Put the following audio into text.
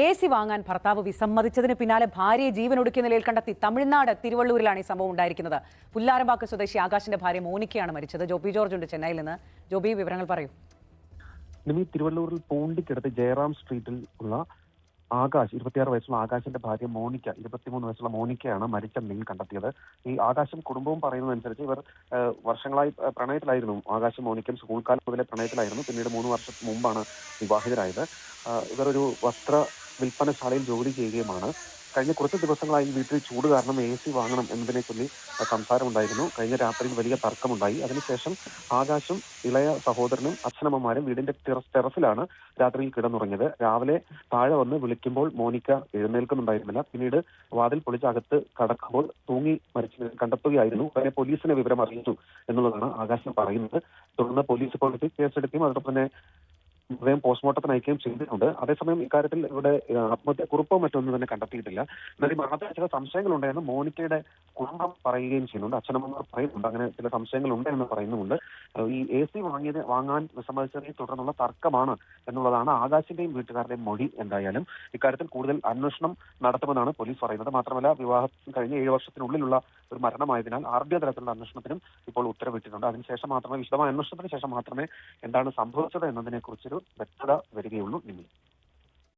AC വാങ്ങാൻ ഭർത്താവ് വിസമ്മതിച്ചതിന് പിന്നാലെ ഭാര്യയെ ജീവനൊടുക്കിയ നിലയിൽ കണ്ടെത്തി തമിഴ്നാട് തിരുവള്ളൂരിലാണ് ഈ സംഭവം ഉണ്ടായിരിക്കുന്നത്. പുല്ലാരമ്പാക്ക് സ്വദേശി ആകാശിന്റെ ഭാര്യ മോനിക്കയാണ് മരിച്ചത്. ജോബി ജോർജ് ഉണ്ട് ചെന്നൈയിൽ നിന്ന്. ജോബി, വിവരങ്ങൾ പറയൂ. തിരുവള്ളൂരിൽ പൂണ്ടിക്കടുത്ത് ജയറാം സ്ട്രീറ്റിൽ ഉള്ള ആകാശ്, 26 വയസ്സുള്ള ആകാശിന്റെ ഭാര്യ മോനിക്ക, 23 വയസ്സുള്ള മോനിക്കയാണ് മരിച്ച നിലയിൽ കണ്ടെത്തിയത്. ഈ ആകാശം കുടുംബവും പറയുന്നതനുസരിച്ച് ഇവർ വർഷങ്ങളായി പ്രണയത്തിലായിരുന്നു. ആകാശം മോനിക്കും സ്കൂൾ കാലം മുതലേ പ്രണയത്തിലായിരുന്നു. പിന്നീട് 3 വർഷത്തിന് മുമ്പാണ് വിവാഹിതരായത്. ഇവർ ഒരു വസ്ത്ര വിൽപ്പനശാലയിൽ ജോലി ചെയ്യുകയുമാണ്. കഴിഞ്ഞ കുറച്ച് ദിവസങ്ങളായി വീട്ടിൽ ചൂട് കാരണം AC വാങ്ങണം എന്നതിനെ ചൊല്ലി സംസാരമുണ്ടായിരുന്നു. കഴിഞ്ഞ രാത്രിയിൽ വലിയ തർക്കമുണ്ടായി. അതിനുശേഷം ആകാശും ഇളയ സഹോദരനും അച്ഛനമ്മമാരും വീടിന്റെ ടെറസിലാണ് രാത്രിയിൽ കിടന്നുറങ്ങിയത്. രാവിലെ താഴെ വന്ന് വിളിക്കുമ്പോൾ മോനിക്ക എഴുന്നേൽക്കുന്നുണ്ടായിരുന്നില്ല. പിന്നീട് വാതിൽ പൊളിച്ച് അകത്ത് കടക്കുമ്പോൾ തൂങ്ങി മരിച്ചു കണ്ടെത്തുകയായിരുന്നു. അതിനെ പോലീസിനെ വിവരം അറിയിച്ചു എന്നുള്ളതാണ് ആകാശം പറയുന്നത്. തുടർന്ന് പോലീസ് ഇപ്പോൾ കേസെടുക്കുകയും അതോടൊപ്പം തന്നെ മൃതദേഹം പോസ്റ്റ്മോർട്ടത്തിന് അയക്കുകയും ചെയ്തിട്ടുണ്ട്. അതേസമയം ഇക്കാര്യത്തിൽ ഇവിടെ ആത്മഹത്യ കുറിപ്പോ മറ്റൊന്നും തന്നെ കണ്ടെത്തിയിട്ടില്ല. എന്നാൽ ഈ മരണത്തിൽ ചില സംശയങ്ങളുണ്ടായിരുന്നു മോനിക്കയുടെ കുടുംബം പറയുകയും ചെയ്യുന്നുണ്ട്. അച്ഛനമ്മമാർ പറയുന്നുണ്ട് അങ്ങനെ ചില സംശയങ്ങളുണ്ട് എന്ന് പറയുന്നുമുണ്ട്. ഈ AC വാങ്ങാൻ വിസമ്മതിച്ചതിനെ തുടർന്നുള്ള തർക്കമാണ് എന്നുള്ളതാണ് ആകാശിന്റെയും വീട്ടുകാരുടെയും മൊഴി. എന്തായാലും ഇക്കാര്യത്തിൽ കൂടുതൽ അന്വേഷണം നടത്തുമെന്നാണ് പോലീസ് പറയുന്നത്. മാത്രമല്ല, വിവാഹം കഴിഞ്ഞ 7 വർഷത്തിനുള്ളിലുള്ള ഒരു മരണമായതിനാൽ RBI തലത്തിലുള്ള അന്വേഷണത്തിനും ഇപ്പോൾ ഉത്തരവിട്ടിട്ടുണ്ട്. അതിനുശേഷം മാത്രമേ, വിശദമായ അന്വേഷണത്തിന് ശേഷം മാത്രമേ എന്താണ് സംഭവിച്ചത് എന്നതിനെ കുറിച്ചൊരു വ്യക്തത വരികയുള്ളൂ.